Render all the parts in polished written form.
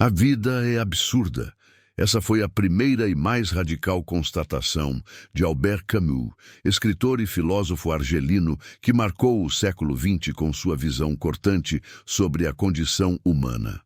A vida é absurda. Essa foi a primeira e mais radical constatação de Albert Camus, escritor e filósofo argelino que marcou o século XX com sua visão cortante sobre a condição humana.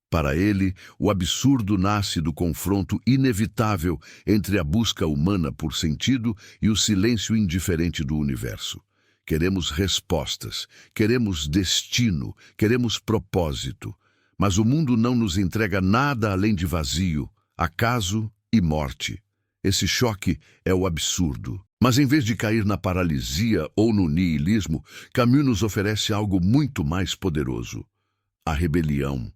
Para ele, o absurdo nasce do confronto inevitável entre a busca humana por sentido e o silêncio indiferente do universo. Queremos respostas, queremos destino, queremos propósito. Mas o mundo não nos entrega nada além de vazio, acaso e morte. Esse choque é o absurdo. Mas em vez de cair na paralisia ou no niilismo, Camus nos oferece algo muito mais poderoso: a rebelião.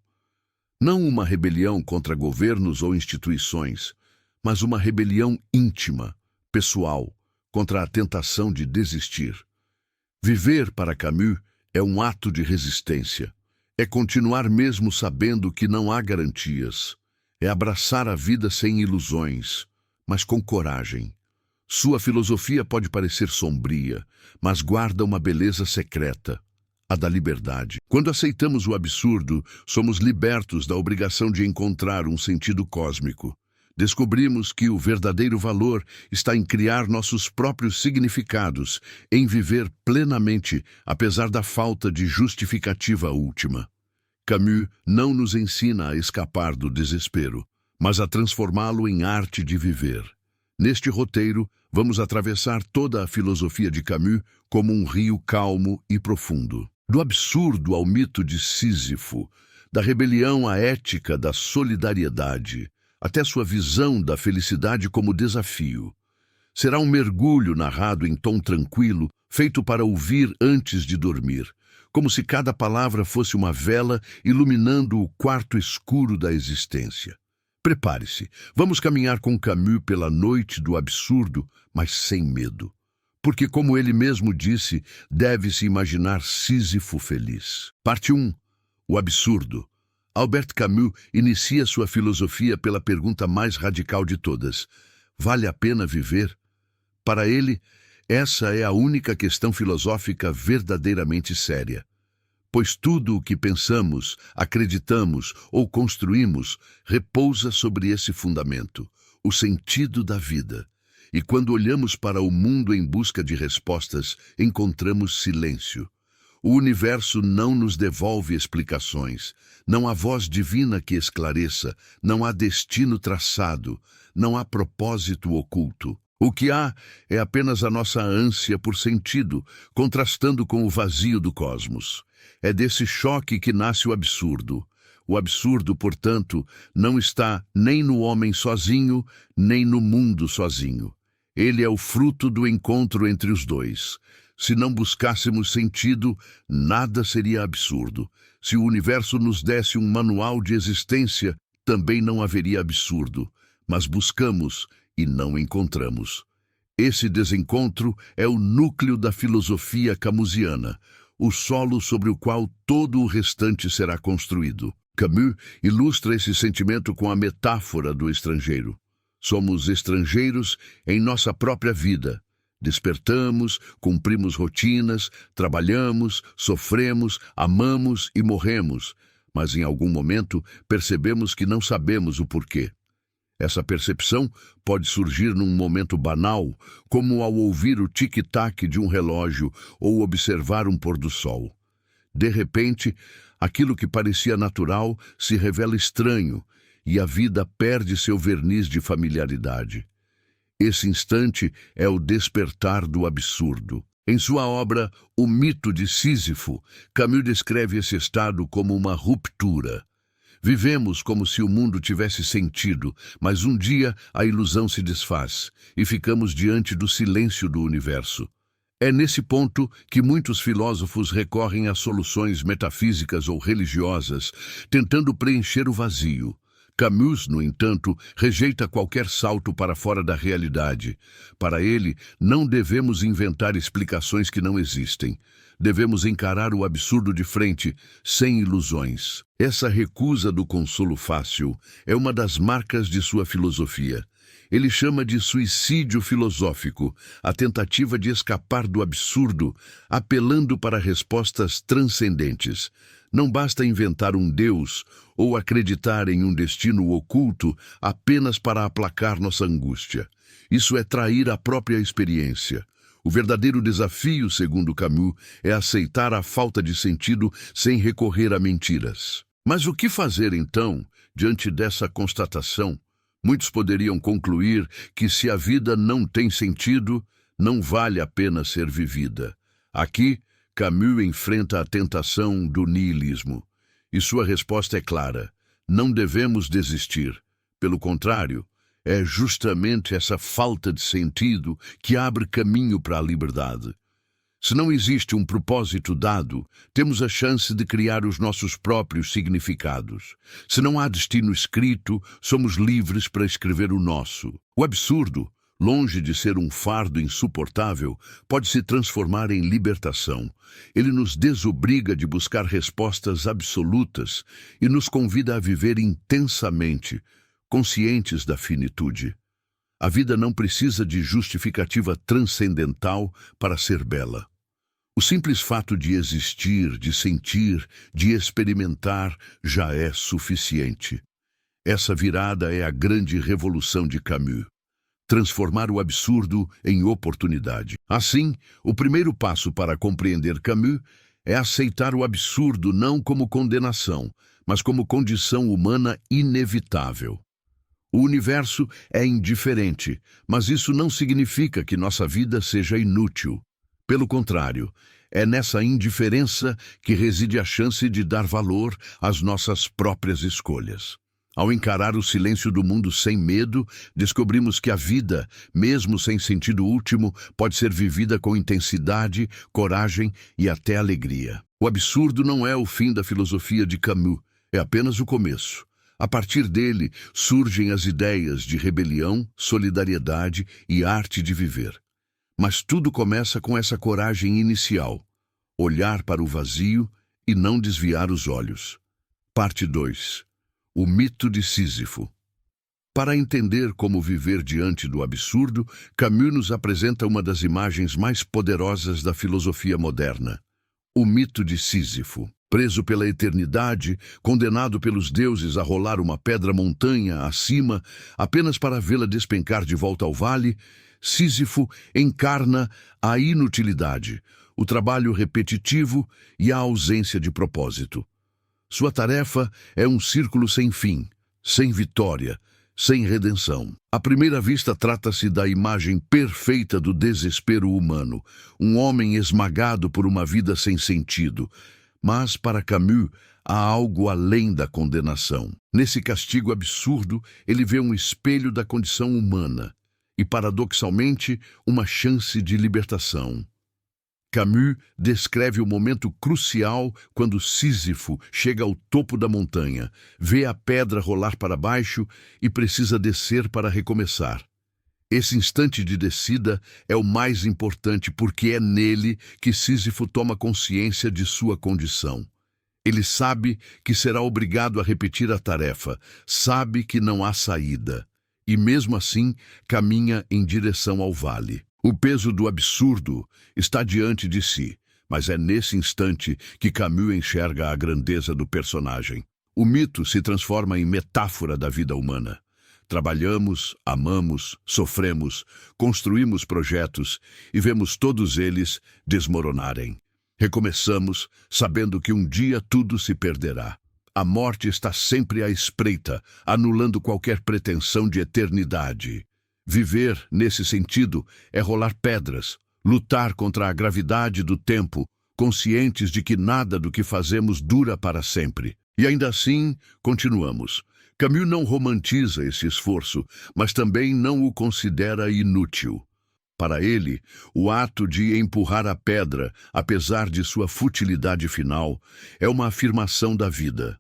Não uma rebelião contra governos ou instituições, mas uma rebelião íntima, pessoal, contra a tentação de desistir. Viver, para Camus, é um ato de resistência. É continuar mesmo sabendo que não há garantias. É abraçar a vida sem ilusões, mas com coragem. Sua filosofia pode parecer sombria, mas guarda uma beleza secreta: a da liberdade. Quando aceitamos o absurdo, somos libertos da obrigação de encontrar um sentido cósmico. Descobrimos que o verdadeiro valor está em criar nossos próprios significados, em viver plenamente, apesar da falta de justificativa última. Camus não nos ensina a escapar do desespero, mas a transformá-lo em arte de viver. Neste roteiro, vamos atravessar toda a filosofia de Camus como um rio calmo e profundo. Do absurdo ao mito de Sísifo, da rebelião à ética da solidariedade, até sua visão da felicidade como desafio. Será um mergulho narrado em tom tranquilo, feito para ouvir antes de dormir, como se cada palavra fosse uma vela iluminando o quarto escuro da existência. Prepare-se, vamos caminhar com Camus pela noite do absurdo, mas sem medo. Porque, como ele mesmo disse, deve-se imaginar Sísifo feliz. Parte 1. O absurdo. Albert Camus inicia sua filosofia pela pergunta mais radical de todas: vale a pena viver? Para ele, essa é a única questão filosófica verdadeiramente séria. Pois tudo o que pensamos, acreditamos ou construímos repousa sobre esse fundamento, o sentido da vida. E quando olhamos para o mundo em busca de respostas, encontramos silêncio. O universo não nos devolve explicações. Não há voz divina que esclareça, não há destino traçado, não há propósito oculto. O que há é apenas a nossa ânsia por sentido, contrastando com o vazio do cosmos. É desse choque que nasce o absurdo. O absurdo, portanto, não está nem no homem sozinho, nem no mundo sozinho. Ele é o fruto do encontro entre os dois. Se não buscássemos sentido, nada seria absurdo. Se o universo nos desse um manual de existência, também não haveria absurdo. Mas buscamos e não encontramos. Esse desencontro é o núcleo da filosofia camusiana, o solo sobre o qual todo o restante será construído. Camus ilustra esse sentimento com a metáfora do estrangeiro. Somos estrangeiros em nossa própria vida. Despertamos, cumprimos rotinas, trabalhamos, sofremos, amamos e morremos, mas em algum momento percebemos que não sabemos o porquê. Essa percepção pode surgir num momento banal, como ao ouvir o tic-tac de um relógio ou observar um pôr-do-sol. De repente, aquilo que parecia natural se revela estranho e a vida perde seu verniz de familiaridade. Esse instante é o despertar do absurdo. Em sua obra O Mito de Sísifo, Camus descreve esse estado como uma ruptura. Vivemos como se o mundo tivesse sentido, mas um dia a ilusão se desfaz e ficamos diante do silêncio do universo. É nesse ponto que muitos filósofos recorrem a soluções metafísicas ou religiosas, tentando preencher o vazio. Camus, no entanto, rejeita qualquer salto para fora da realidade. Para ele, não devemos inventar explicações que não existem. Devemos encarar o absurdo de frente, sem ilusões. Essa recusa do consolo fácil é uma das marcas de sua filosofia. Ele chama de suicídio filosófico a tentativa de escapar do absurdo, apelando para respostas transcendentes. Não basta inventar um Deus ou acreditar em um destino oculto apenas para aplacar nossa angústia. Isso é trair a própria experiência. O verdadeiro desafio, segundo Camus, é aceitar a falta de sentido sem recorrer a mentiras. Mas o que fazer, então, diante dessa constatação? Muitos poderiam concluir que se a vida não tem sentido, não vale a pena ser vivida. Aqui, Camus enfrenta a tentação do niilismo. E sua resposta é clara: não devemos desistir. Pelo contrário, é justamente essa falta de sentido que abre caminho para a liberdade. Se não existe um propósito dado, temos a chance de criar os nossos próprios significados. Se não há destino escrito, somos livres para escrever o nosso. O absurdo, longe de ser um fardo insuportável, pode se transformar em libertação. Ele nos desobriga de buscar respostas absolutas e nos convida a viver intensamente, conscientes da finitude. A vida não precisa de justificativa transcendental para ser bela. O simples fato de existir, de sentir, de experimentar já é suficiente. Essa virada é a grande revolução de Camus. Transformar o absurdo em oportunidade. Assim, o primeiro passo para compreender Camus é aceitar o absurdo não como condenação, mas como condição humana inevitável. O universo é indiferente, mas isso não significa que nossa vida seja inútil. Pelo contrário, é nessa indiferença que reside a chance de dar valor às nossas próprias escolhas. Ao encarar o silêncio do mundo sem medo, descobrimos que a vida, mesmo sem sentido último, pode ser vivida com intensidade, coragem e até alegria. O absurdo não é o fim da filosofia de Camus, é apenas o começo. A partir dele, surgem as ideias de rebelião, solidariedade e arte de viver. Mas tudo começa com essa coragem inicial: olhar para o vazio e não desviar os olhos. Parte 2. O mito de Sísifo. Para entender como viver diante do absurdo, Camus nos apresenta uma das imagens mais poderosas da filosofia moderna: o mito de Sísifo. Preso pela eternidade, condenado pelos deuses a rolar uma pedra-montanha acima, apenas para vê-la despencar de volta ao vale, Sísifo encarna a inutilidade, o trabalho repetitivo e a ausência de propósito. Sua tarefa é um círculo sem fim, sem vitória, sem redenção. À primeira vista, trata-se da imagem perfeita do desespero humano, um homem esmagado por uma vida sem sentido. Mas, para Camus, há algo além da condenação. Nesse castigo absurdo, ele vê um espelho da condição humana e, paradoxalmente, uma chance de libertação. Camus descreve o momento crucial quando Sísifo chega ao topo da montanha, vê a pedra rolar para baixo e precisa descer para recomeçar. Esse instante de descida é o mais importante porque é nele que Sísifo toma consciência de sua condição. Ele sabe que será obrigado a repetir a tarefa, sabe que não há saída, e mesmo assim caminha em direção ao vale. O peso do absurdo está diante de si, mas é nesse instante que Camus enxerga a grandeza do personagem. O mito se transforma em metáfora da vida humana. Trabalhamos, amamos, sofremos, construímos projetos e vemos todos eles desmoronarem. Recomeçamos, sabendo que um dia tudo se perderá. A morte está sempre à espreita, anulando qualquer pretensão de eternidade. Viver, nesse sentido, é rolar pedras, lutar contra a gravidade do tempo, conscientes de que nada do que fazemos dura para sempre. E ainda assim, continuamos. Camus não romantiza esse esforço, mas também não o considera inútil. Para ele, o ato de empurrar a pedra, apesar de sua futilidade final, é uma afirmação da vida.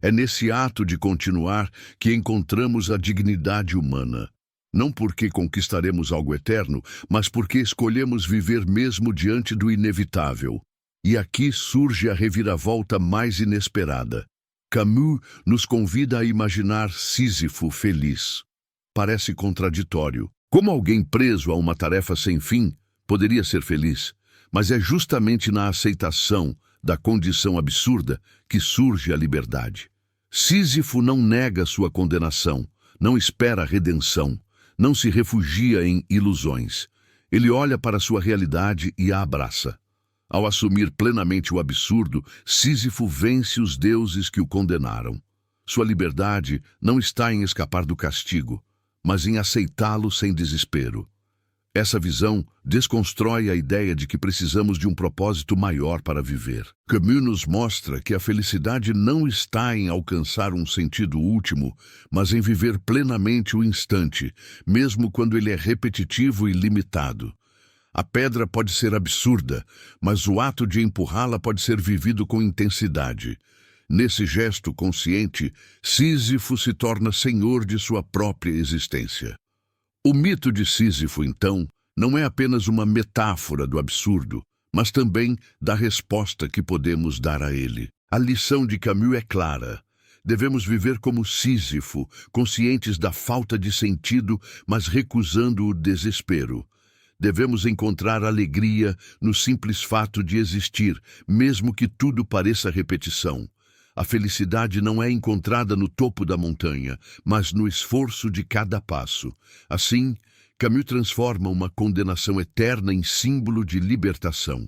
É nesse ato de continuar que encontramos a dignidade humana. Não porque conquistaremos algo eterno, mas porque escolhemos viver mesmo diante do inevitável. E aqui surge a reviravolta mais inesperada. Camus nos convida a imaginar Sísifo feliz. Parece contraditório. Como alguém preso a uma tarefa sem fim poderia ser feliz? Mas é justamente na aceitação, da condição absurda, que surge a liberdade. Sísifo não nega sua condenação, não espera a redenção, não se refugia em ilusões. Ele olha para sua realidade e a abraça. Ao assumir plenamente o absurdo, Sísifo vence os deuses que o condenaram. Sua liberdade não está em escapar do castigo, mas em aceitá-lo sem desespero. Essa visão desconstrói a ideia de que precisamos de um propósito maior para viver. Camus nos mostra que a felicidade não está em alcançar um sentido último, mas em viver plenamente o instante, mesmo quando ele é repetitivo e limitado. A pedra pode ser absurda, mas o ato de empurrá-la pode ser vivido com intensidade. Nesse gesto consciente, Sísifo se torna senhor de sua própria existência. O mito de Sísifo, então, não é apenas uma metáfora do absurdo, mas também da resposta que podemos dar a ele. A lição de Camus é clara. Devemos viver como Sísifo, conscientes da falta de sentido, mas recusando o desespero. Devemos encontrar alegria no simples fato de existir, mesmo que tudo pareça repetição. A felicidade não é encontrada no topo da montanha, mas no esforço de cada passo. Assim, Camus transforma uma condenação eterna em símbolo de libertação.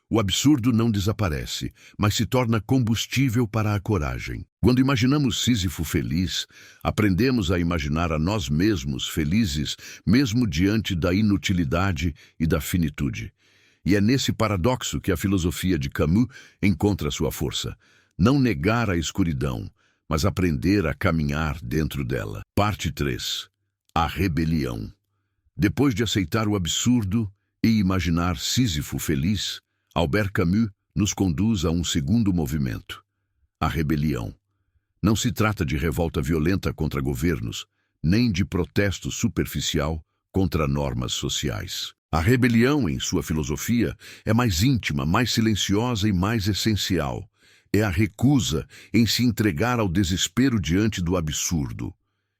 O absurdo não desaparece, mas se torna combustível para a coragem. Quando imaginamos Sísifo feliz, aprendemos a imaginar a nós mesmos felizes, mesmo diante da inutilidade e da finitude. E é nesse paradoxo que a filosofia de Camus encontra sua força. Não negar a escuridão, mas aprender a caminhar dentro dela. Parte 3. A rebelião. Depois de aceitar o absurdo e imaginar Sísifo feliz, Albert Camus nos conduz a um segundo movimento, a rebelião. Não se trata de revolta violenta contra governos, nem de protesto superficial contra normas sociais. A rebelião, em sua filosofia, é mais íntima, mais silenciosa e mais essencial. É a recusa em se entregar ao desespero diante do absurdo.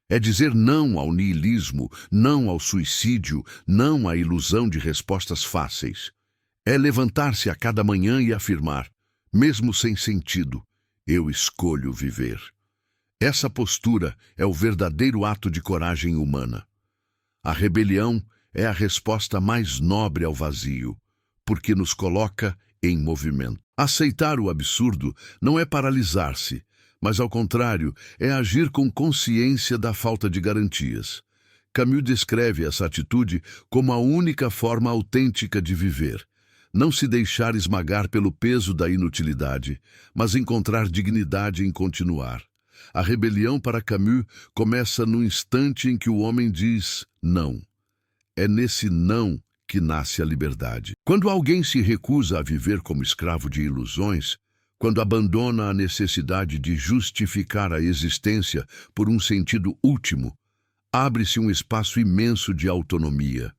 É dizer não ao niilismo, não ao suicídio, não à ilusão de respostas fáceis. É levantar-se a cada manhã e afirmar, mesmo sem sentido, eu escolho viver. Essa postura é o verdadeiro ato de coragem humana. A rebelião é a resposta mais nobre ao vazio, porque nos coloca em movimento. Aceitar o absurdo não é paralisar-se, mas, ao contrário, é agir com consciência da falta de garantias. Camus descreve essa atitude como a única forma autêntica de viver. Não se deixar esmagar pelo peso da inutilidade, mas encontrar dignidade em continuar. A rebelião para Camus começa no instante em que o homem diz não. É nesse não que nasce a liberdade. Quando alguém se recusa a viver como escravo de ilusões, quando abandona a necessidade de justificar a existência por um sentido último, abre-se um espaço imenso de autonomia.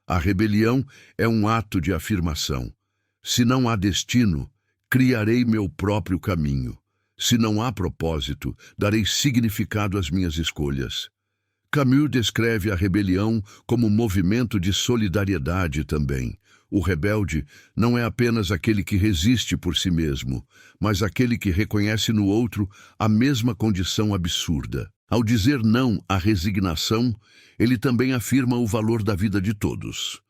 A rebelião é um ato de afirmação. Se não há destino, criarei meu próprio caminho. Se não há propósito, darei significado às minhas escolhas. Camus descreve a rebelião como um movimento de solidariedade também. O rebelde não é apenas aquele que resiste por si mesmo, mas aquele que reconhece no outro a mesma condição absurda. Ao dizer não à resignação, ele também afirma o valor da vida de todos.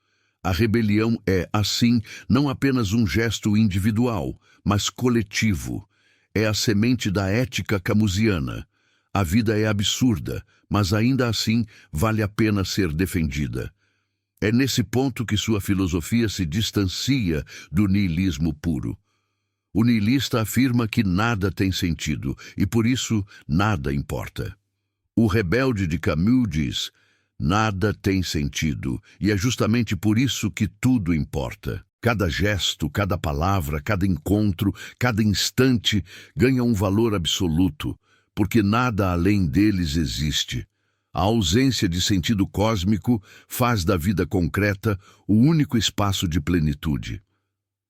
A rebelião é, assim, não apenas um gesto individual, mas coletivo. É a semente da ética camusiana. A vida é absurda, mas ainda assim vale a pena ser defendida. É nesse ponto que sua filosofia se distancia do niilismo puro. O niilista afirma que nada tem sentido e, por isso, nada importa. O rebelde de Camus diz, nada tem sentido, e é justamente por isso que tudo importa. Cada gesto, cada palavra, cada encontro, cada instante ganha um valor absoluto, porque nada além deles existe. A ausência de sentido cósmico faz da vida concreta o único espaço de plenitude.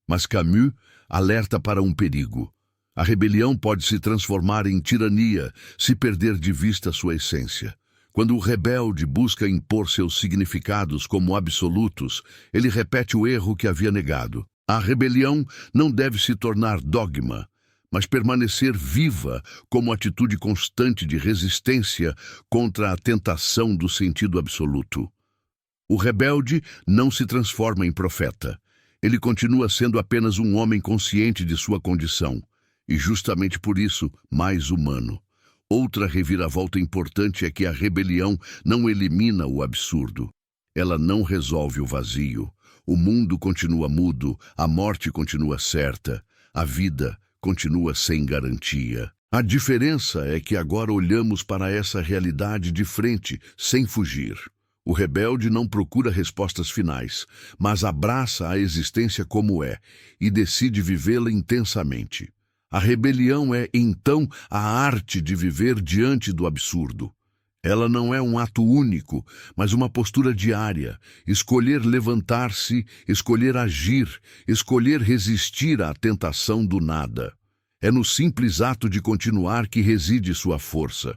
Mas Camus alerta para um perigo. A rebelião pode se transformar em tirania se perder de vista sua essência. Quando o rebelde busca impor seus significados como absolutos, ele repete o erro que havia negado. A rebelião não deve se tornar dogma, mas permanecer viva como atitude constante de resistência contra a tentação do sentido absoluto. O rebelde não se transforma em profeta. Ele continua sendo apenas um homem consciente de sua condição, e justamente por isso, mais humano. Outra reviravolta importante é que a rebelião não elimina o absurdo. Ela não resolve o vazio. O mundo continua mudo, a morte continua certa, a vida continua sem garantia. A diferença é que agora olhamos para essa realidade de frente, sem fugir. O rebelde não procura respostas finais, mas abraça a existência como é e decide vivê-la intensamente. A rebelião é, então, a arte de viver diante do absurdo. Ela não é um ato único, mas uma postura diária. Escolher levantar-se, escolher agir, escolher resistir à tentação do nada. É no simples ato de continuar que reside sua força.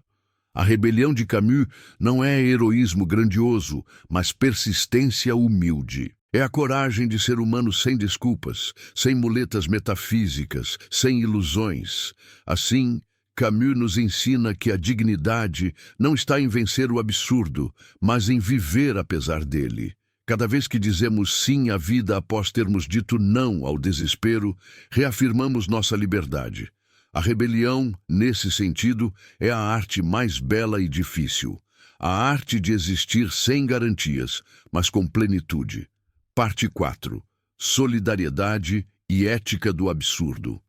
A rebelião de Camus não é heroísmo grandioso, mas persistência humilde. É a coragem de ser humano sem desculpas, sem muletas metafísicas, sem ilusões. Assim, Camus nos ensina que a dignidade não está em vencer o absurdo, mas em viver apesar dele. Cada vez que dizemos sim à vida após termos dito não ao desespero, reafirmamos nossa liberdade. A rebelião, nesse sentido, é a arte mais bela e difícil. A arte de existir sem garantias, mas com plenitude. Parte 4. Solidariedade e ética do absurdo.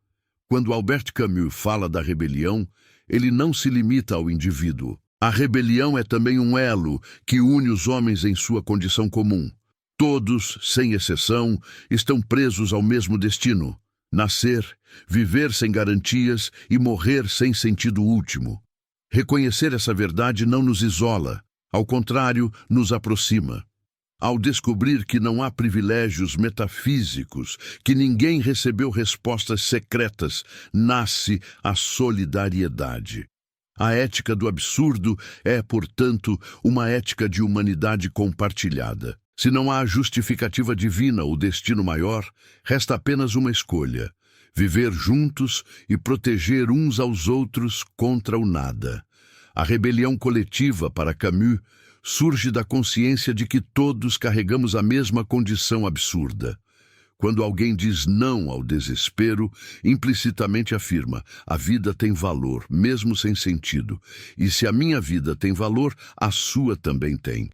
Quando Albert Camus fala da rebelião, ele não se limita ao indivíduo. A rebelião é também um elo que une os homens em sua condição comum. Todos, sem exceção, estão presos ao mesmo destino: nascer, viver sem garantias e morrer sem sentido último. Reconhecer essa verdade não nos isola, ao contrário, nos aproxima. Ao descobrir que não há privilégios metafísicos, que ninguém recebeu respostas secretas, nasce a solidariedade. A ética do absurdo é, portanto, uma ética de humanidade compartilhada. Se não há justificativa divina ou destino maior, resta apenas uma escolha: viver juntos e proteger uns aos outros contra o nada. A rebelião coletiva, para Camus, surge da consciência de que todos carregamos a mesma condição absurda. Quando alguém diz não ao desespero, implicitamente afirma: a vida tem valor, mesmo sem sentido, e se a minha vida tem valor, a sua também tem.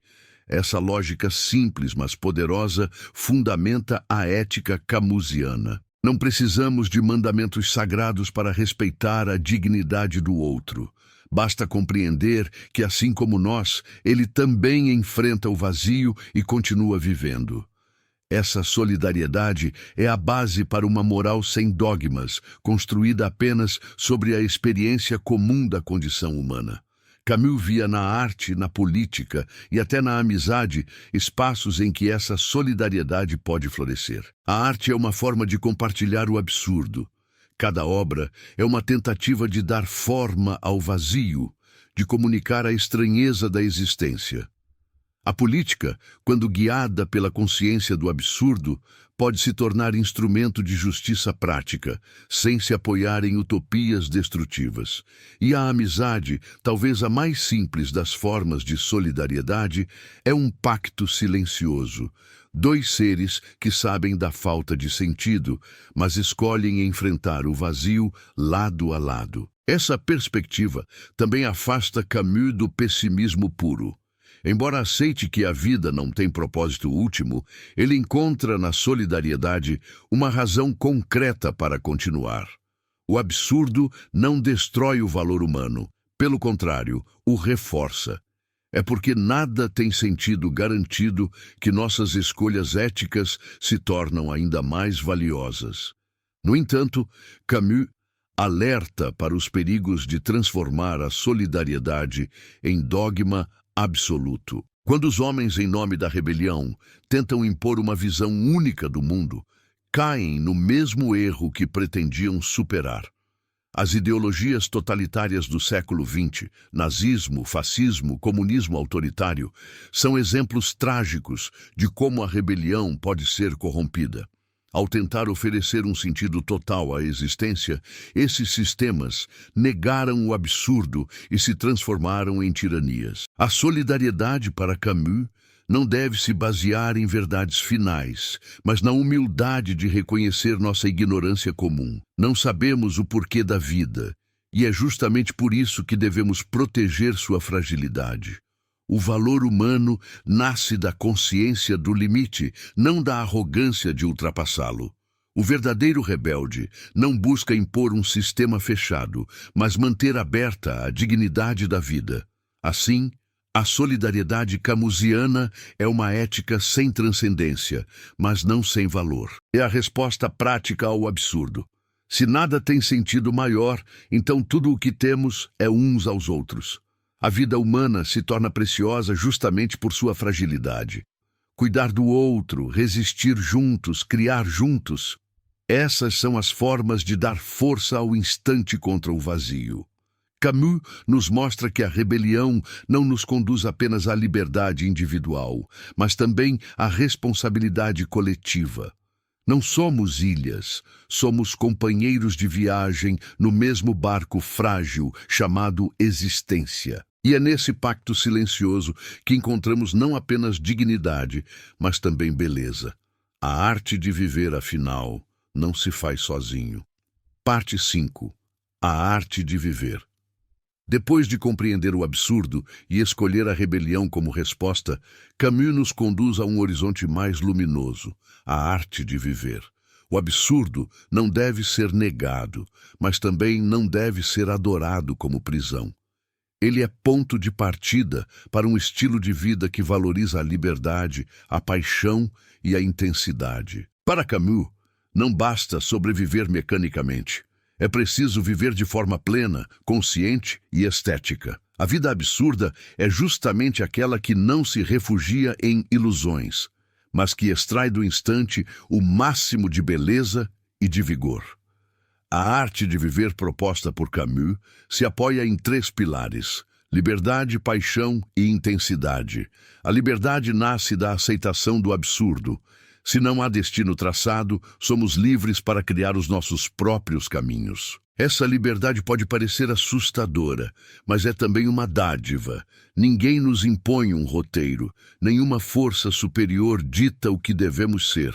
Essa lógica simples, mas poderosa, fundamenta a ética camusiana. Não precisamos de mandamentos sagrados para respeitar a dignidade do outro. Basta compreender que, assim como nós, ele também enfrenta o vazio e continua vivendo. Essa solidariedade é a base para uma moral sem dogmas, construída apenas sobre a experiência comum da condição humana. Camus via na arte, na política e até na amizade espaços em que essa solidariedade pode florescer. A arte é uma forma de compartilhar o absurdo. Cada obra é uma tentativa de dar forma ao vazio, de comunicar a estranheza da existência. A política, quando guiada pela consciência do absurdo, pode se tornar instrumento de justiça prática, sem se apoiar em utopias destrutivas. E a amizade, talvez a mais simples das formas de solidariedade, é um pacto silencioso. Dois seres que sabem da falta de sentido, mas escolhem enfrentar o vazio lado a lado. Essa perspectiva também afasta Camus do pessimismo puro. Embora aceite que a vida não tem propósito último, ele encontra na solidariedade uma razão concreta para continuar. O absurdo não destrói o valor humano, pelo contrário, o reforça. É porque nada tem sentido garantido que nossas escolhas éticas se tornam ainda mais valiosas. No entanto, Camus alerta para os perigos de transformar a solidariedade em dogma absoluto. Quando os homens, em nome da rebelião, tentam impor uma visão única do mundo, caem no mesmo erro que pretendiam superar. As ideologias totalitárias do século XX, nazismo, fascismo, comunismo autoritário, são exemplos trágicos de como a rebelião pode ser corrompida. Ao tentar oferecer um sentido total à existência, esses sistemas negaram o absurdo e se transformaram em tiranias. A solidariedade para Camus não deve se basear em verdades finais, mas na humildade de reconhecer nossa ignorância comum. Não sabemos o porquê da vida, e é justamente por isso que devemos proteger sua fragilidade. O valor humano nasce da consciência do limite, não da arrogância de ultrapassá-lo. O verdadeiro rebelde não busca impor um sistema fechado, mas manter aberta a dignidade da vida. Assim, a solidariedade camusiana é uma ética sem transcendência, mas não sem valor. É a resposta prática ao absurdo. Se nada tem sentido maior, então tudo o que temos é uns aos outros. A vida humana se torna preciosa justamente por sua fragilidade. Cuidar do outro, resistir juntos, criar juntos. Essas são as formas de dar força ao instante contra o vazio. Camus nos mostra que a rebelião não nos conduz apenas à liberdade individual, mas também à responsabilidade coletiva. Não somos ilhas, somos companheiros de viagem no mesmo barco frágil chamado existência. E é nesse pacto silencioso que encontramos não apenas dignidade, mas também beleza. A arte de viver, afinal, não se faz sozinho. Parte 5. A arte de viver. Depois de compreender o absurdo e escolher a rebelião como resposta, Camus nos conduz a um horizonte mais luminoso, a arte de viver. O absurdo não deve ser negado, mas também não deve ser adorado como prisão. Ele é ponto de partida para um estilo de vida que valoriza a liberdade, a paixão e a intensidade. Para Camus, não basta sobreviver mecanicamente. É preciso viver de forma plena, consciente e estética. A vida absurda é justamente aquela que não se refugia em ilusões, mas que extrai do instante o máximo de beleza e de vigor. A arte de viver proposta por Camus se apoia em 3 pilares: liberdade, paixão e intensidade. A liberdade nasce da aceitação do absurdo. Se não há destino traçado, somos livres para criar os nossos próprios caminhos. Essa liberdade pode parecer assustadora, mas é também uma dádiva. Ninguém nos impõe um roteiro, nenhuma força superior dita o que devemos ser.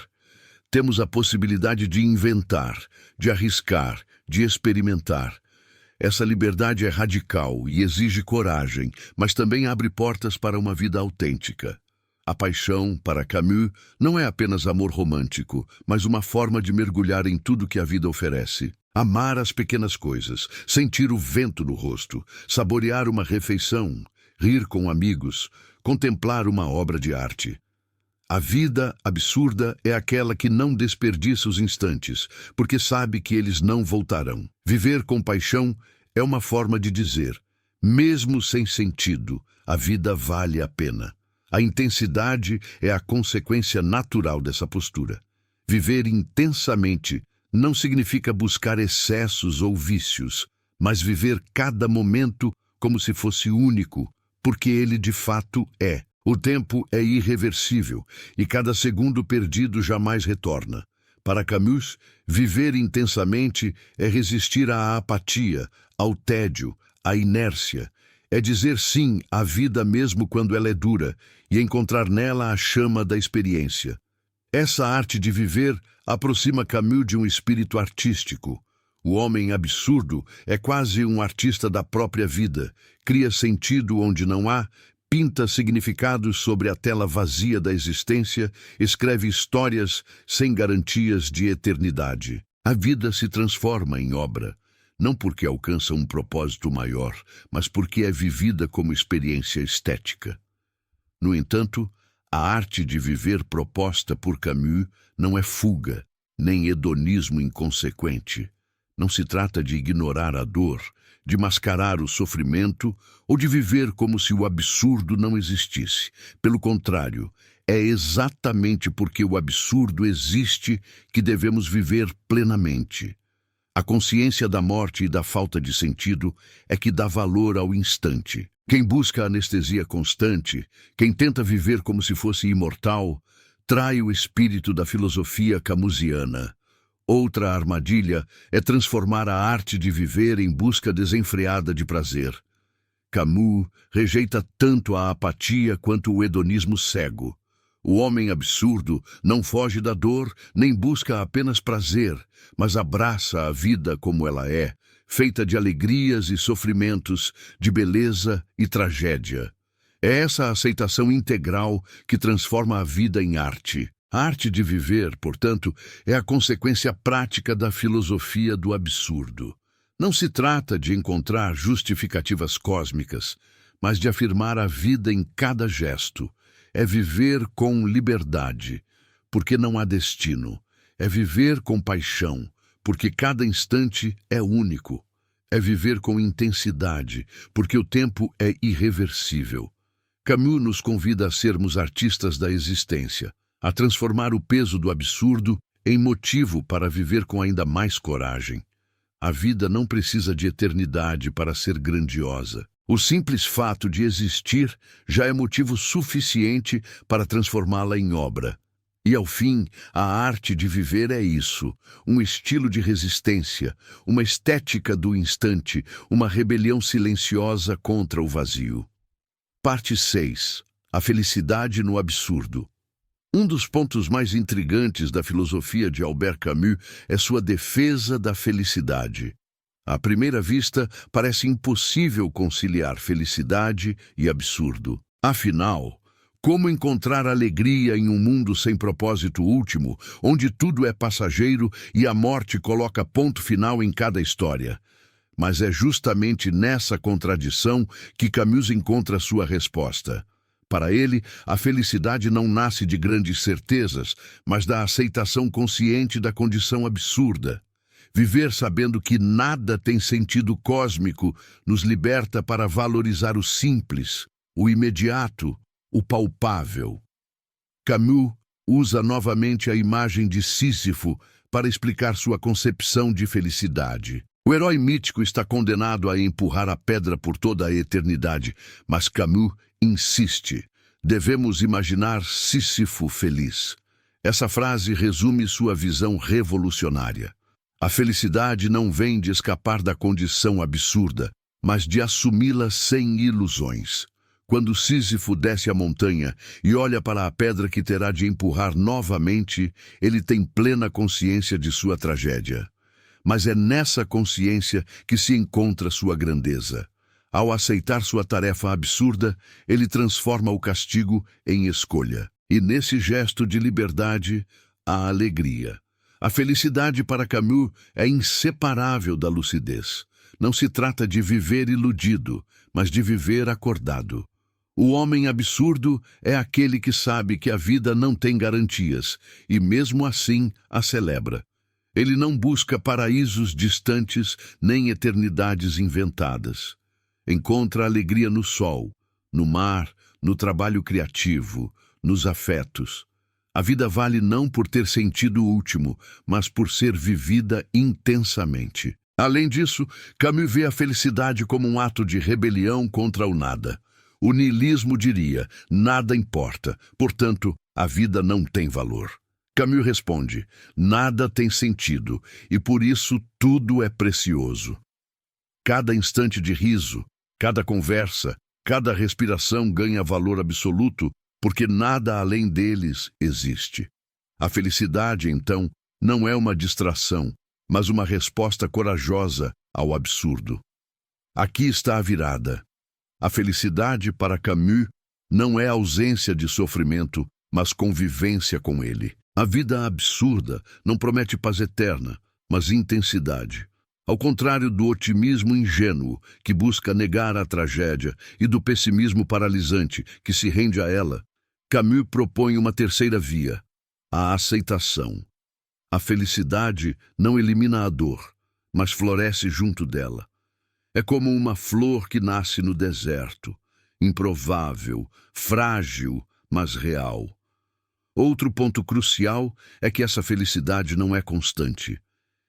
Temos a possibilidade de inventar, de arriscar, de experimentar. Essa liberdade é radical e exige coragem, mas também abre portas para uma vida autêntica. A paixão, para Camus, não é apenas amor romântico, mas uma forma de mergulhar em tudo que a vida oferece. Amar as pequenas coisas, sentir o vento no rosto, saborear uma refeição, rir com amigos, contemplar uma obra de arte. A vida absurda é aquela que não desperdiça os instantes, porque sabe que eles não voltarão. Viver com paixão é uma forma de dizer, mesmo sem sentido, a vida vale a pena. A intensidade é a consequência natural dessa postura. Viver intensamente não significa buscar excessos ou vícios, mas viver cada momento como se fosse único, porque ele de fato é. O tempo é irreversível e cada segundo perdido jamais retorna. Para Camus, viver intensamente é resistir à apatia, ao tédio, à inércia. É dizer sim à vida mesmo quando ela é dura e encontrar nela a chama da experiência. Essa arte de viver aproxima Camus de um espírito artístico. O homem absurdo é quase um artista da própria vida, cria sentido onde não há, pinta significados sobre a tela vazia da existência, escreve histórias sem garantias de eternidade. A vida se transforma em obra, não porque alcança um propósito maior, mas porque é vivida como experiência estética. No entanto, a arte de viver proposta por Camus não é fuga, nem hedonismo inconsequente. Não se trata de ignorar a dor, de mascarar o sofrimento ou de viver como se o absurdo não existisse. Pelo contrário, é exatamente porque o absurdo existe que devemos viver plenamente. A consciência da morte e da falta de sentido é que dá valor ao instante. Quem busca anestesia constante, quem tenta viver como se fosse imortal, trai o espírito da filosofia camusiana. Outra armadilha é transformar a arte de viver em busca desenfreada de prazer. Camus rejeita tanto a apatia quanto o hedonismo cego. O homem absurdo não foge da dor, nem busca apenas prazer, mas abraça a vida como ela é, feita de alegrias e sofrimentos, de beleza e tragédia. É essa aceitação integral que transforma a vida em arte. A arte de viver, portanto, é a consequência prática da filosofia do absurdo. Não se trata de encontrar justificativas cósmicas, mas de afirmar a vida em cada gesto. É viver com liberdade, porque não há destino. É viver com paixão, porque cada instante é único. É viver com intensidade, porque o tempo é irreversível. Camus nos convida a sermos artistas da existência, a transformar o peso do absurdo em motivo para viver com ainda mais coragem. A vida não precisa de eternidade para ser grandiosa. O simples fato de existir já é motivo suficiente para transformá-la em obra. E, ao fim, a arte de viver é isso, um estilo de resistência, uma estética do instante, uma rebelião silenciosa contra o vazio. Parte 6. A felicidade no absurdo. Um dos pontos mais intrigantes da filosofia de Albert Camus é sua defesa da felicidade. À primeira vista, parece impossível conciliar felicidade e absurdo. Afinal, como encontrar alegria em um mundo sem propósito último, onde tudo é passageiro e a morte coloca ponto final em cada história? Mas é justamente nessa contradição que Camus encontra sua resposta. Para ele, a felicidade não nasce de grandes certezas, mas da aceitação consciente da condição absurda. Viver sabendo que nada tem sentido cósmico nos liberta para valorizar o simples, o imediato, o palpável. Camus usa novamente a imagem de Sísifo para explicar sua concepção de felicidade. O herói mítico está condenado a empurrar a pedra por toda a eternidade, mas Camus insiste. Devemos imaginar Sísifo feliz. Essa frase resume sua visão revolucionária. A felicidade não vem de escapar da condição absurda, mas de assumi-la sem ilusões. Quando Sísifo desce a montanha e olha para a pedra que terá de empurrar novamente, ele tem plena consciência de sua tragédia. Mas é nessa consciência que se encontra sua grandeza. Ao aceitar sua tarefa absurda, ele transforma o castigo em escolha. E nesse gesto de liberdade, há alegria. A felicidade para Camus é inseparável da lucidez. Não se trata de viver iludido, mas de viver acordado. O homem absurdo é aquele que sabe que a vida não tem garantias e, mesmo assim, a celebra. Ele não busca paraísos distantes nem eternidades inventadas. Encontra alegria no sol, no mar, no trabalho criativo, nos afetos. A vida vale não por ter sentido último, mas por ser vivida intensamente. Além disso, Camus vê a felicidade como um ato de rebelião contra o nada. O niilismo diria, nada importa, portanto, a vida não tem valor. Camus responde, nada tem sentido, e por isso tudo é precioso. Cada instante de riso, cada conversa, cada respiração ganha valor absoluto, porque nada além deles existe. A felicidade, então, não é uma distração, mas uma resposta corajosa ao absurdo. Aqui está a virada. A felicidade para Camus não é ausência de sofrimento, mas convivência com ele. A vida absurda não promete paz eterna, mas intensidade. Ao contrário do otimismo ingênuo, que busca negar a tragédia, e do pessimismo paralisante, que se rende a ela, Camus propõe uma terceira via, a aceitação. A felicidade não elimina a dor, mas floresce junto dela. É como uma flor que nasce no deserto, improvável, frágil, mas real. Outro ponto crucial é que essa felicidade não é constante.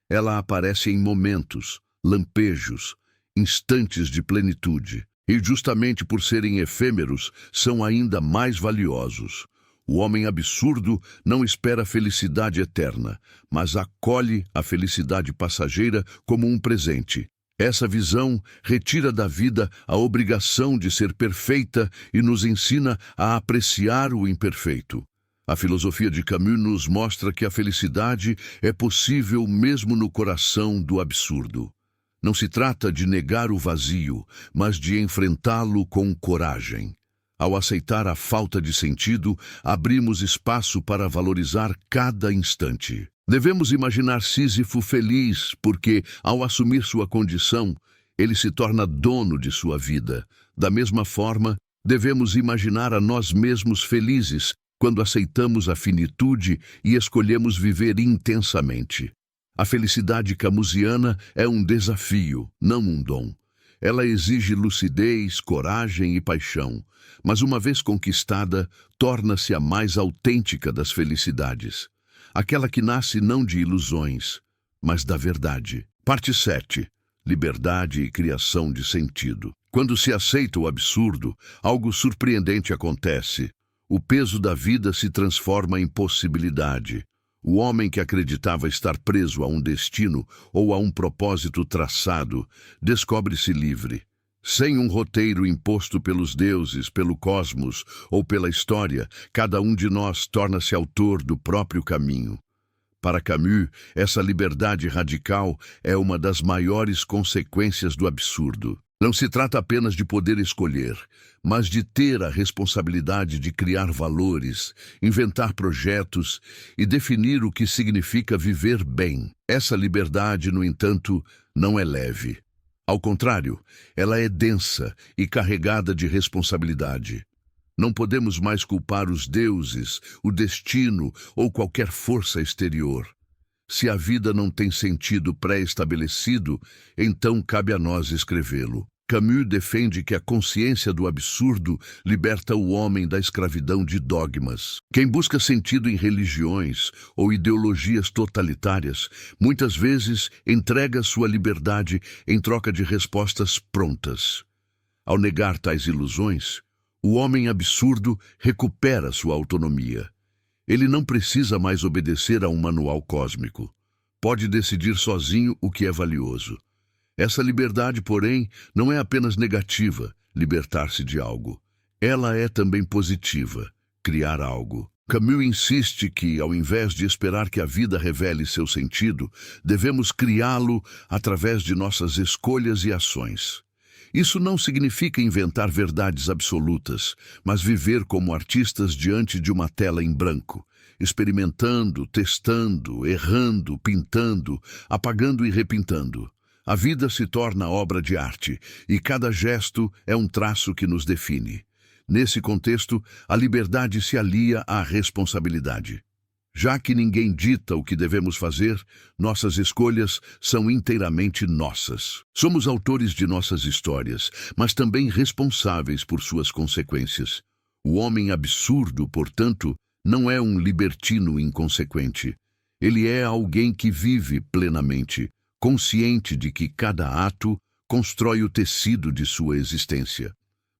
Ela aparece em momentos, lampejos, instantes de plenitude, e justamente por serem efêmeros, são ainda mais valiosos. O homem absurdo não espera a felicidade eterna, mas acolhe a felicidade passageira como um presente. Essa visão retira da vida a obrigação de ser perfeita e nos ensina a apreciar o imperfeito. A filosofia de Camus nos mostra que a felicidade é possível mesmo no coração do absurdo. Não se trata de negar o vazio, mas de enfrentá-lo com coragem. Ao aceitar a falta de sentido, abrimos espaço para valorizar cada instante. Devemos imaginar Sísifo feliz, porque, ao assumir sua condição, ele se torna dono de sua vida. Da mesma forma, devemos imaginar a nós mesmos felizes, quando aceitamos a finitude e escolhemos viver intensamente. A felicidade camusiana é um desafio, não um dom. Ela exige lucidez, coragem e paixão, mas uma vez conquistada, torna-se a mais autêntica das felicidades. Aquela que nasce não de ilusões, mas da verdade. Parte 7. Liberdade e criação de sentido. Quando se aceita o absurdo, algo surpreendente acontece. O peso da vida se transforma em possibilidade. O homem que acreditava estar preso a um destino ou a um propósito traçado, descobre-se livre. Sem um roteiro imposto pelos deuses, pelo cosmos ou pela história, cada um de nós torna-se autor do próprio caminho. Para Camus, essa liberdade radical é uma das maiores consequências do absurdo. Não se trata apenas de poder escolher, mas de ter a responsabilidade de criar valores, inventar projetos e definir o que significa viver bem. Essa liberdade, no entanto, não é leve. Ao contrário, ela é densa e carregada de responsabilidade. Não podemos mais culpar os deuses, o destino ou qualquer força exterior. Se a vida não tem sentido pré-estabelecido, então cabe a nós escrevê-lo. Camus defende que a consciência do absurdo liberta o homem da escravidão de dogmas. Quem busca sentido em religiões ou ideologias totalitárias, muitas vezes entrega sua liberdade em troca de respostas prontas. Ao negar tais ilusões, o homem absurdo recupera sua autonomia. Ele não precisa mais obedecer a um manual cósmico. Pode decidir sozinho o que é valioso. Essa liberdade, porém, não é apenas negativa, libertar-se de algo. Ela é também positiva, criar algo. Camus insiste que, ao invés de esperar que a vida revele seu sentido, devemos criá-lo através de nossas escolhas e ações. Isso não significa inventar verdades absolutas, mas viver como artistas diante de uma tela em branco, experimentando, testando, errando, pintando, apagando e repintando. A vida se torna obra de arte, e cada gesto é um traço que nos define. Nesse contexto, a liberdade se alia à responsabilidade. Já que ninguém dita o que devemos fazer, nossas escolhas são inteiramente nossas. Somos autores de nossas histórias, mas também responsáveis por suas consequências. O homem absurdo, portanto, não é um libertino inconsequente. Ele é alguém que vive plenamente, consciente de que cada ato constrói o tecido de sua existência.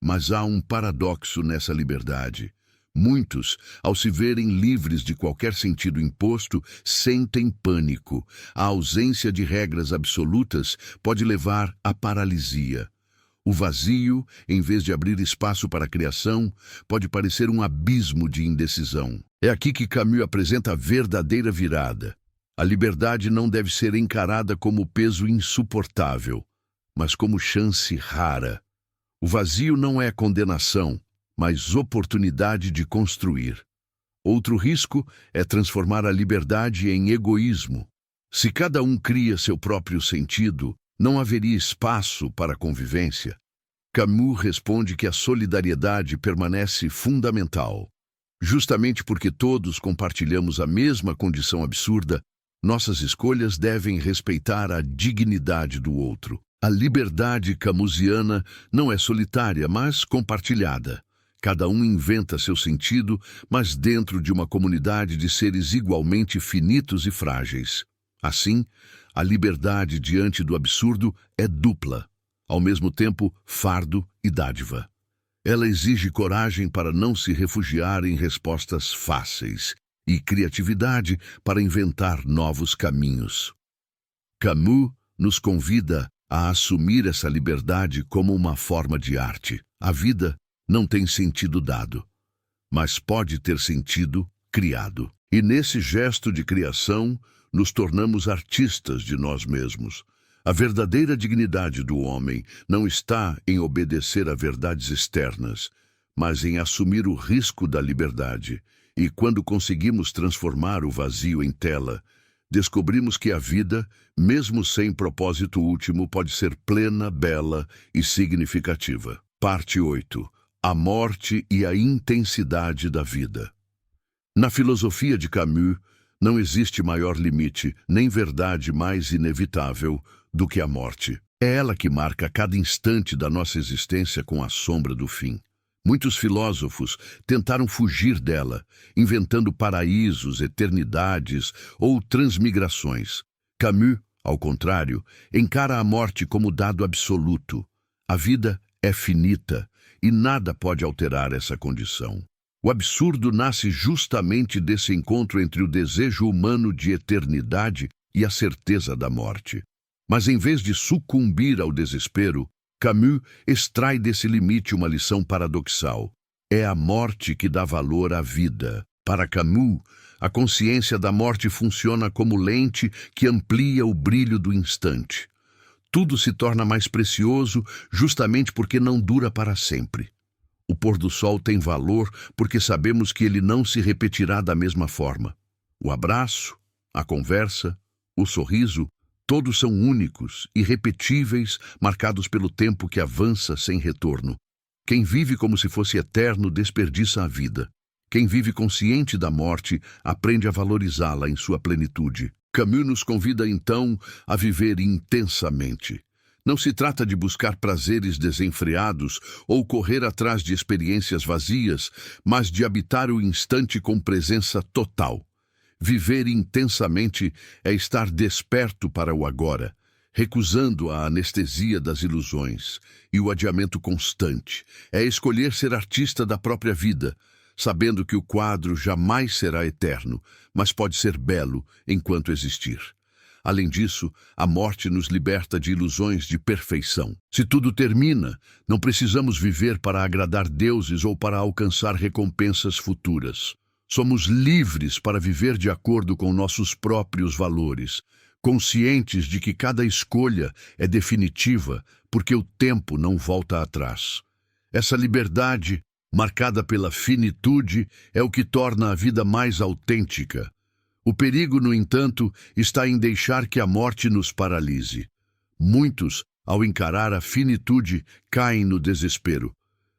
Mas há um paradoxo nessa liberdade. Muitos, ao se verem livres de qualquer sentido imposto, sentem pânico. A ausência de regras absolutas pode levar à paralisia. O vazio, em vez de abrir espaço para a criação, pode parecer um abismo de indecisão. É aqui que Camus apresenta a verdadeira virada. A liberdade não deve ser encarada como peso insuportável, mas como chance rara. O vazio não é condenação, mas oportunidade de construir. Outro risco é transformar a liberdade em egoísmo. Se cada um cria seu próprio sentido, não haveria espaço para a convivência. Camus responde que a solidariedade permanece fundamental. Justamente porque todos compartilhamos a mesma condição absurda, nossas escolhas devem respeitar a dignidade do outro. A liberdade camusiana não é solitária, mas compartilhada. Cada um inventa seu sentido, mas dentro de uma comunidade de seres igualmente finitos e frágeis. Assim, a liberdade diante do absurdo é dupla, ao mesmo tempo fardo e dádiva. Ela exige coragem para não se refugiar em respostas fáceis e criatividade para inventar novos caminhos. Camus nos convida a assumir essa liberdade como uma forma de arte. A vida não tem sentido dado, mas pode ter sentido criado. E nesse gesto de criação, nos tornamos artistas de nós mesmos. A verdadeira dignidade do homem não está em obedecer a verdades externas, mas em assumir o risco da liberdade. E quando conseguimos transformar o vazio em tela, descobrimos que a vida, mesmo sem propósito último, pode ser plena, bela e significativa. Parte 8. A morte e a intensidade da vida. Na filosofia de Camus, não existe maior limite, nem verdade mais inevitável do que a morte. É ela que marca cada instante da nossa existência com a sombra do fim. Muitos filósofos tentaram fugir dela, inventando paraísos, eternidades ou transmigrações. Camus, ao contrário, encara a morte como dado absoluto. A vida é finita e nada pode alterar essa condição. O absurdo nasce justamente desse encontro entre o desejo humano de eternidade e a certeza da morte. Mas em vez de sucumbir ao desespero, Camus extrai desse limite uma lição paradoxal. É a morte que dá valor à vida. Para Camus, a consciência da morte funciona como lente que amplia o brilho do instante. Tudo se torna mais precioso justamente porque não dura para sempre. O pôr do sol tem valor porque sabemos que ele não se repetirá da mesma forma. O abraço, a conversa, o sorriso, todos são únicos, irrepetíveis, marcados pelo tempo que avança sem retorno. Quem vive como se fosse eterno desperdiça a vida. Quem vive consciente da morte aprende a valorizá-la em sua plenitude. Camus nos convida então a viver intensamente. Não se trata de buscar prazeres desenfreados ou correr atrás de experiências vazias, mas de habitar o instante com presença total. Viver intensamente é estar desperto para o agora, recusando a anestesia das ilusões e o adiamento constante. É escolher ser artista da própria vida, sabendo que o quadro jamais será eterno, mas pode ser belo enquanto existir. Além disso, a morte nos liberta de ilusões de perfeição. Se tudo termina, não precisamos viver para agradar deuses ou para alcançar recompensas futuras. Somos livres para viver de acordo com nossos próprios valores, conscientes de que cada escolha é definitiva, porque o tempo não volta atrás. Essa liberdade, marcada pela finitude, é o que torna a vida mais autêntica. O perigo, no entanto, está em deixar que a morte nos paralise. Muitos, ao encarar a finitude, caem no desespero.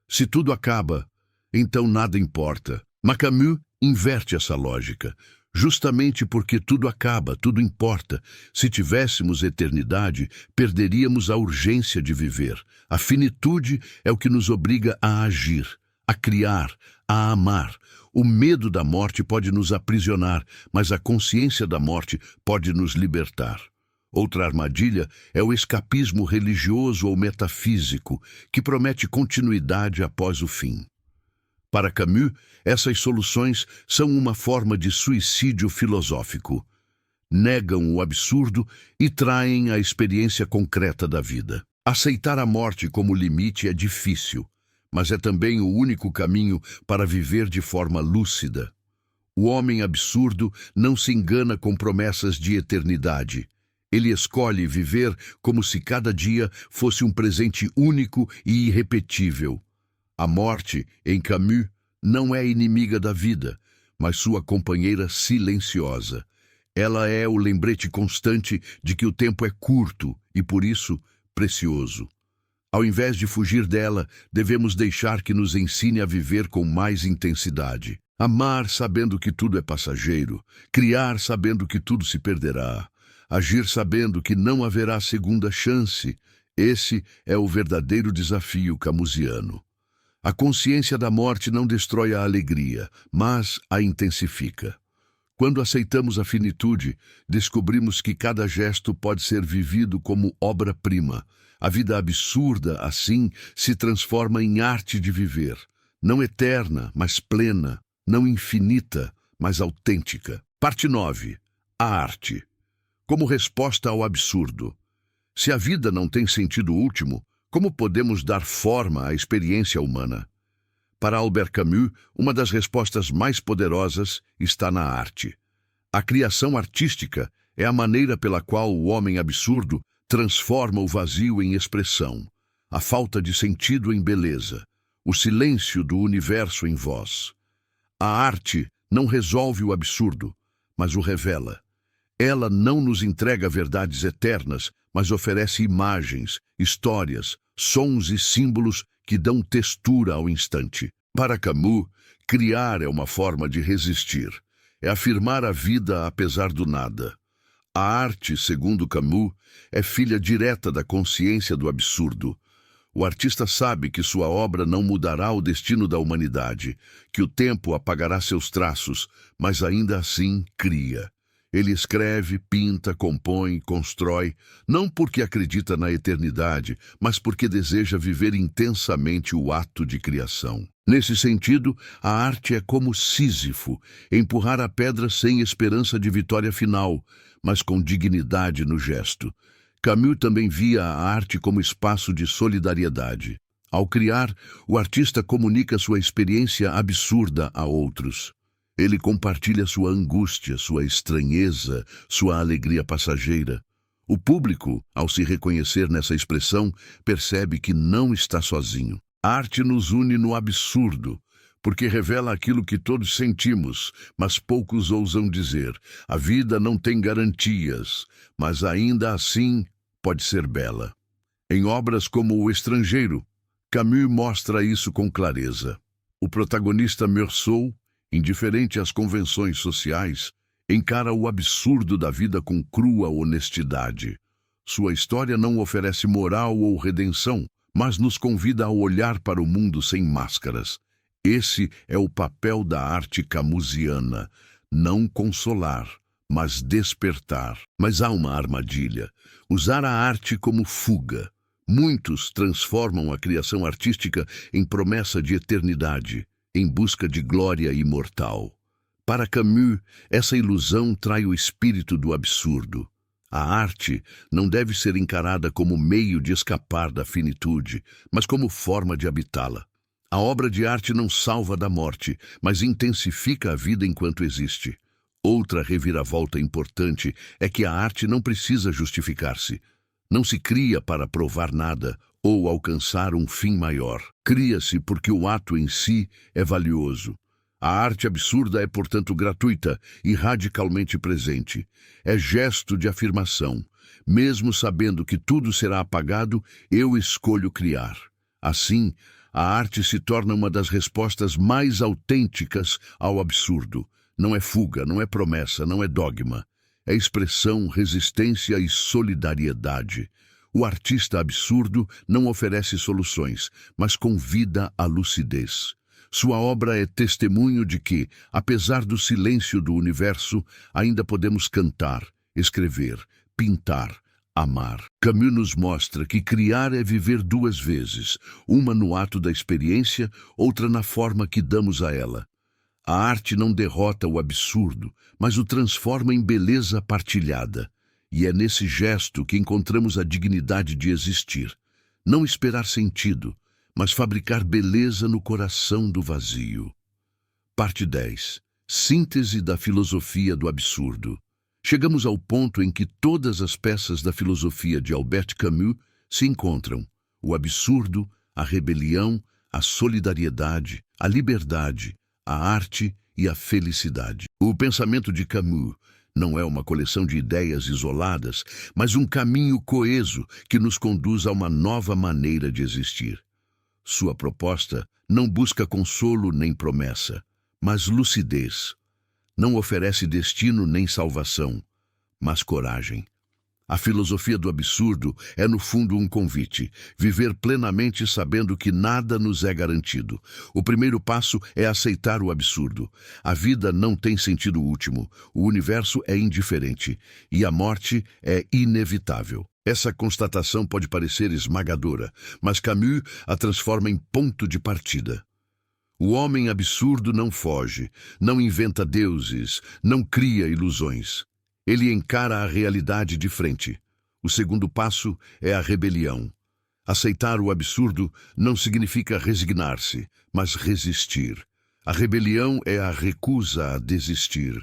Se tudo acaba, então nada importa. Mas Camus inverte essa lógica. Justamente porque tudo acaba, tudo importa. Se tivéssemos eternidade, perderíamos a urgência de viver. A finitude é o que nos obriga a agir, a criar, a amar. O medo da morte pode nos aprisionar, mas a consciência da morte pode nos libertar. Outra armadilha é o escapismo religioso ou metafísico, que promete continuidade após o fim. Para Camus, essas soluções são uma forma de suicídio filosófico. Negam o absurdo e traem a experiência concreta da vida. Aceitar a morte como limite é difícil, mas é também o único caminho para viver de forma lúcida. O homem absurdo não se engana com promessas de eternidade. Ele escolhe viver como se cada dia fosse um presente único e irrepetível. A morte, em Camus, não é inimiga da vida, mas sua companheira silenciosa. Ela é o lembrete constante de que o tempo é curto e, por isso, precioso. Ao invés de fugir dela, devemos deixar que nos ensine a viver com mais intensidade. Amar sabendo que tudo é passageiro, criar sabendo que tudo se perderá, agir sabendo que não haverá segunda chance. Esse é o verdadeiro desafio camusiano. A consciência da morte não destrói a alegria, mas a intensifica. Quando aceitamos a finitude, descobrimos que cada gesto pode ser vivido como obra-prima, A vida absurda, assim, se transforma em arte de viver, não eterna, mas plena, não infinita, mas autêntica. Parte 9. A arte. Como resposta ao absurdo. Se a vida não tem sentido último, como podemos dar forma à experiência humana? Para Albert Camus, uma das respostas mais poderosas está na arte. A criação artística é a maneira pela qual o homem absurdo transforma o vazio em expressão, a falta de sentido em beleza, o silêncio do universo em voz. A arte não resolve o absurdo, mas o revela. Ela não nos entrega verdades eternas, mas oferece imagens, histórias, sons e símbolos que dão textura ao instante. Para Camus, criar é uma forma de resistir. É afirmar a vida apesar do nada. A arte, segundo Camus, é filha direta da consciência do absurdo. O artista sabe que sua obra não mudará o destino da humanidade, que o tempo apagará seus traços, mas ainda assim cria. Ele escreve, pinta, compõe, constrói, não porque acredita na eternidade, mas porque deseja viver intensamente o ato de criação. Nesse sentido, a arte é como Sísifo, empurrar a pedra sem esperança de vitória final, mas com dignidade no gesto. Camus também via a arte como espaço de solidariedade. Ao criar, o artista comunica sua experiência absurda a outros. Ele compartilha sua angústia, sua estranheza, sua alegria passageira. O público, ao se reconhecer nessa expressão, percebe que não está sozinho. A arte nos une no absurdo, porque revela aquilo que todos sentimos, mas poucos ousam dizer. A vida não tem garantias, mas ainda assim pode ser bela. Em obras como O Estrangeiro, Camus mostra isso com clareza. O protagonista Meursault, indiferente às convenções sociais, encara o absurdo da vida com crua honestidade. Sua história não oferece moral ou redenção, mas nos convida a olhar para o mundo sem máscaras. Esse é o papel da arte camusiana, não consolar, mas despertar. Mas há uma armadilha: usar a arte como fuga. Muitos transformam a criação artística em promessa de eternidade, em busca de glória imortal. Para Camus, essa ilusão trai o espírito do absurdo. A arte não deve ser encarada como meio de escapar da finitude, mas como forma de habitá-la. A obra de arte não salva da morte, mas intensifica a vida enquanto existe. Outra reviravolta importante é que a arte não precisa justificar-se. Não se cria para provar nada ou alcançar um fim maior. Cria-se porque o ato em si é valioso. A arte absurda é, portanto, gratuita e radicalmente presente. É gesto de afirmação. Mesmo sabendo que tudo será apagado, eu escolho criar. Assim, a arte se torna uma das respostas mais autênticas ao absurdo. Não é fuga, não é promessa, não é dogma. É expressão, resistência e solidariedade. O artista absurdo não oferece soluções, mas convida à lucidez. Sua obra é testemunho de que, apesar do silêncio do universo, ainda podemos cantar, escrever, pintar, amar. Camus nos mostra que criar é viver duas vezes, uma no ato da experiência, outra na forma que damos a ela. A arte não derrota o absurdo, mas o transforma em beleza partilhada. E é nesse gesto que encontramos a dignidade de existir. Não esperar sentido, mas fabricar beleza no coração do vazio. Parte 10. Síntese da filosofia do absurdo. Chegamos ao ponto em que todas as peças da filosofia de Albert Camus se encontram: o absurdo, a rebelião, a solidariedade, a liberdade, a arte e a felicidade. O pensamento de Camus não é uma coleção de ideias isoladas, mas um caminho coeso que nos conduz a uma nova maneira de existir. Sua proposta não busca consolo nem promessa, mas lucidez. Não oferece destino nem salvação, mas coragem. A filosofia do absurdo é, no fundo, um convite. Viver plenamente sabendo que nada nos é garantido. O primeiro passo é aceitar o absurdo. A vida não tem sentido último. O universo é indiferente. E a morte é inevitável. Essa constatação pode parecer esmagadora, mas Camus a transforma em ponto de partida. O homem absurdo não foge, não inventa deuses, não cria ilusões. Ele encara a realidade de frente. O segundo passo é a rebelião. Aceitar o absurdo não significa resignar-se, mas resistir. A rebelião é a recusa a desistir.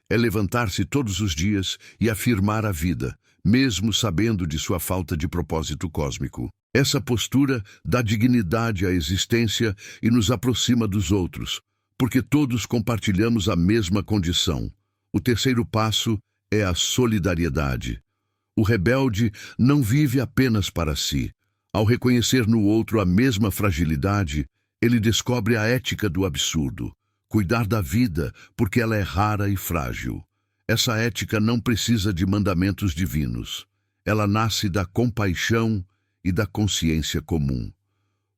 É levantar-se todos os dias e afirmar a vida, mesmo sabendo de sua falta de propósito cósmico. Essa postura dá dignidade à existência e nos aproxima dos outros, porque todos compartilhamos a mesma condição. O terceiro passo é a solidariedade. O rebelde não vive apenas para si. Ao reconhecer no outro a mesma fragilidade, ele descobre a ética do absurdo. Cuidar da vida porque ela é rara e frágil. Essa ética não precisa de mandamentos divinos. Ela nasce da compaixão e da consciência comum.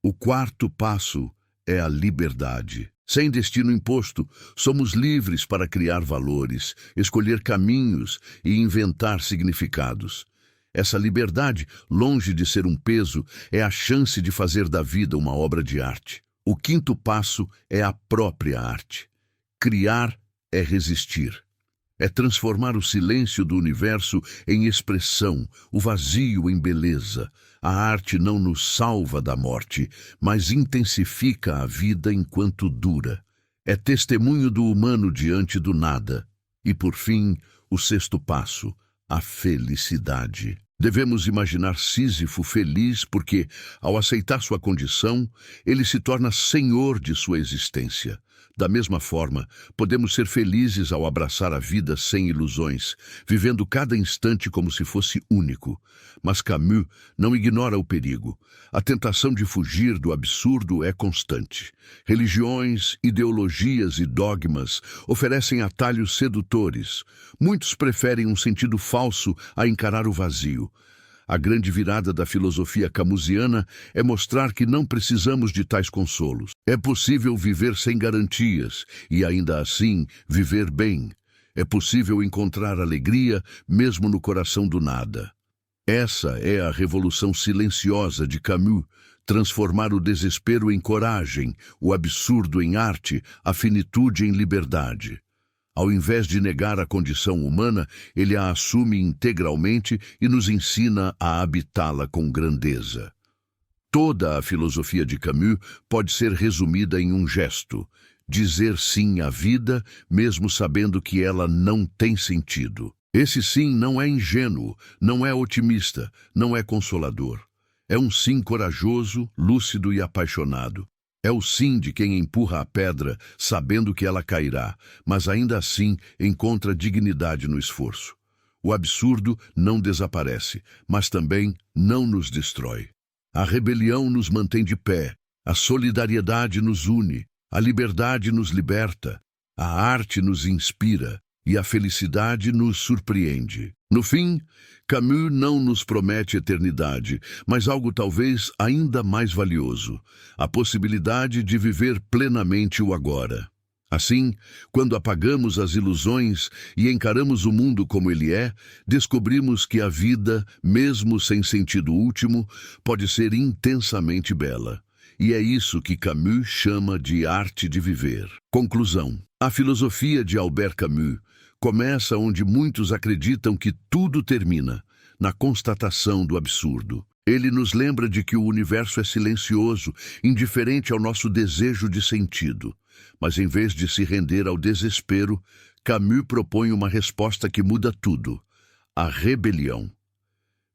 O quarto passo é a liberdade. Sem destino imposto, somos livres para criar valores, escolher caminhos e inventar significados. Essa liberdade, longe de ser um peso, é a chance de fazer da vida uma obra de arte. O quinto passo é a própria arte. Criar é resistir. É transformar o silêncio do universo em expressão, o vazio em beleza. A arte não nos salva da morte, mas intensifica a vida enquanto dura. É testemunho do humano diante do nada. E, por fim, o sexto passo, a felicidade. Devemos imaginar Sísifo feliz porque, ao aceitar sua condição, ele se torna senhor de sua existência. Da mesma forma, podemos ser felizes ao abraçar a vida sem ilusões, vivendo cada instante como se fosse único. Mas Camus não ignora o perigo. A tentação de fugir do absurdo é constante. Religiões, ideologias e dogmas oferecem atalhos sedutores. Muitos preferem um sentido falso a encarar o vazio. A grande virada da filosofia camusiana é mostrar que não precisamos de tais consolos. É possível viver sem garantias e, ainda assim, viver bem. É possível encontrar alegria mesmo no coração do nada. Essa é a revolução silenciosa de Camus, transformar o desespero em coragem, o absurdo em arte, a finitude em liberdade. Ao invés de negar a condição humana, ele a assume integralmente e nos ensina a habitá-la com grandeza. Toda a filosofia de Camus pode ser resumida em um gesto: dizer sim à vida, mesmo sabendo que ela não tem sentido. Esse sim não é ingênuo, não é otimista, não é consolador. É um sim corajoso, lúcido e apaixonado. É o sim de quem empurra a pedra, sabendo que ela cairá, mas ainda assim encontra dignidade no esforço. O absurdo não desaparece, mas também não nos destrói. A rebelião nos mantém de pé, a solidariedade nos une, a liberdade nos liberta, a arte nos inspira e a felicidade nos surpreende. No fim, Camus não nos promete eternidade, mas algo talvez ainda mais valioso: a possibilidade de viver plenamente o agora. Assim, quando apagamos as ilusões e encaramos o mundo como ele é, descobrimos que a vida, mesmo sem sentido último, pode ser intensamente bela. E é isso que Camus chama de arte de viver. Conclusão: a filosofia de Albert Camus começa onde muitos acreditam que tudo termina, na constatação do absurdo. Ele nos lembra de que o universo é silencioso, indiferente ao nosso desejo de sentido. Mas em vez de se render ao desespero, Camus propõe uma resposta que muda tudo: a rebelião.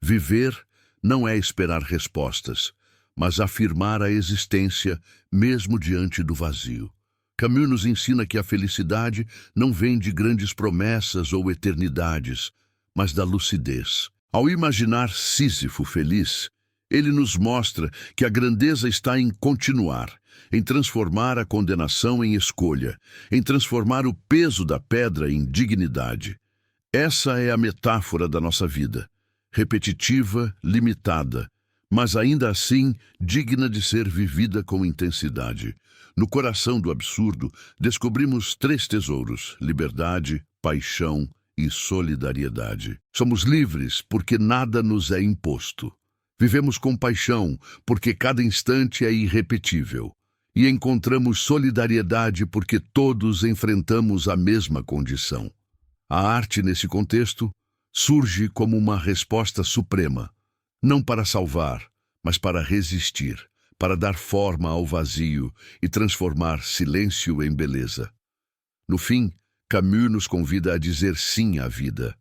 Viver não é esperar respostas, mas afirmar a existência mesmo diante do vazio. Camus nos ensina que a felicidade não vem de grandes promessas ou eternidades, mas da lucidez. Ao imaginar Sísifo feliz, ele nos mostra que a grandeza está em continuar, em transformar a condenação em escolha, em transformar o peso da pedra em dignidade. Essa é a metáfora da nossa vida. repetitiva, limitada, mas ainda assim digna de ser vivida com intensidade. No coração do absurdo, descobrimos 3 tesouros: liberdade, paixão e solidariedade. Somos livres porque nada nos é imposto. Vivemos com paixão porque cada instante é irrepetível. E encontramos solidariedade porque todos enfrentamos a mesma condição. A arte, nesse contexto, surge como uma resposta suprema, não para salvar, mas para resistir, para dar forma ao vazio e transformar silêncio em beleza. No fim, Camus nos convida a dizer sim à vida.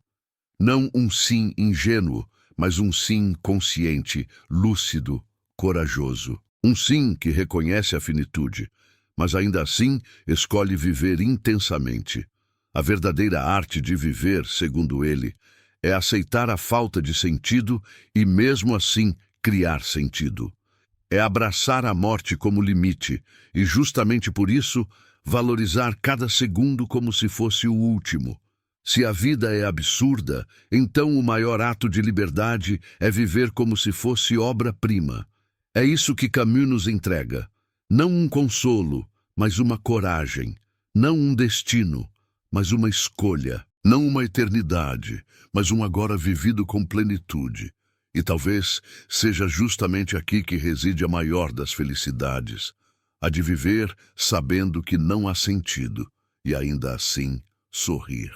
Não um sim ingênuo, mas um sim consciente, lúcido, corajoso. Um sim que reconhece a finitude, mas ainda assim escolhe viver intensamente. A verdadeira arte de viver, segundo ele, é aceitar a falta de sentido e, mesmo assim, criar sentido. É abraçar a morte como limite e, justamente por isso, valorizar cada segundo como se fosse o último. Se a vida é absurda, então o maior ato de liberdade é viver como se fosse obra-prima. É isso que Camus nos entrega. Não um consolo, mas uma coragem. Não um destino, mas uma escolha. Não uma eternidade, mas um agora vivido com plenitude. E talvez seja justamente aqui que reside a maior das felicidades, a de viver sabendo que não há sentido, e ainda assim sorrir.